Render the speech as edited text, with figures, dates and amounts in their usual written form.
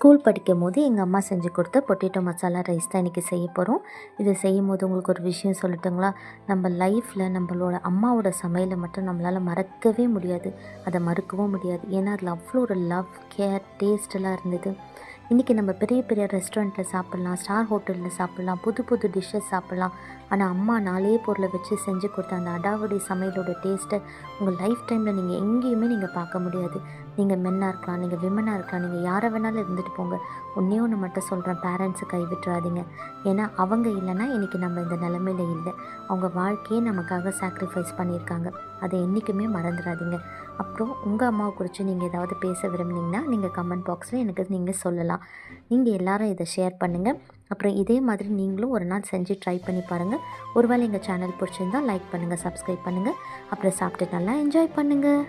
School படிக்கும்போது எங்கள் அம்மா செஞ்சு கொடுத்த பொட்டேட்டோ மசாலா ரைஸ் தான் இன்றைக்கி செய்ய போகிறோம். இதை செய்யும்போது உங்களுக்கு ஒரு விஷயம் சொல்லட்டுங்களா? நம்ம லைஃப்பில் நம்மளோட அம்மாவோட சமையலை மட்டும் நம்மளால் மறக்கவே முடியாது. அதை மறுக்கவும் முடியாது. ஏன்னா அதில் அவ்வளோ ஒரு லவ், கேர், டேஸ்ட்டெல்லாம் இருந்தது. இன்றைக்கி நம்ம பெரிய பெரிய ரெஸ்டாரண்ட்டில் சாப்பிட்லாம், ஸ்டார் ஹோட்டலில் சாப்பிட்லாம், புது புது டிஷ்ஷஸ் சாப்பிட்லாம். ஆனால் அம்மா நாலே பொருளை வச்சு செஞ்சு கொடுத்த அந்த அடாவடி சமையலோட டேஸ்ட்டை உங்கள் லைஃப் டைமில் நீங்கள் எங்கேயுமே நீங்கள் பார்க்க முடியாது. நீங்கள் மென்னாக இருக்கலாம், நீங்கள் விமனாக இருக்கலாம், நீங்கள் யாரை வேணாலும் இருந்துட்டு போங்க. ஒன்றே ஒன்று மட்டும் சொல்கிறேன், பேரண்ட்ஸை கைவிட்டுறாதீங்க. ஏன்னா அவங்க இல்லைன்னா இன்றைக்கி நம்ம இந்த நிலமையில இல்லை. அவங்க வாழ்க்கையே நமக்காக சாக்ரிஃபைஸ் பண்ணியிருக்காங்க. அதை என்றைக்குமே மறந்துடாதீங்க. அப்புறம் உங்கள் அம்மாவை குறித்து நீங்கள் ஏதாவது பேச விரும்புனீங்கன்னா நீங்கள் கமெண்ட் பாக்ஸில் எனக்கு நீங்கள் சொல்லலாம். நீங்கள் எல்லாரும் இதை ஷேர் பண்ணுங்கள். அப்புறம் இதே மாதிரி நீங்களும் ஒரு நாள் செஞ்சு ட்ரை பண்ணி பாருங்கள். ஒருவேளை எங்கள் சேனல் பிடிச்சிருந்தால் லைக் பண்ணுங்கள், சப்ஸ்கிரைப் பண்ணுங்கள். அப்புறம் சாப்பிட்டு நல்லா என்ஜாய் பண்ணுங்கள்.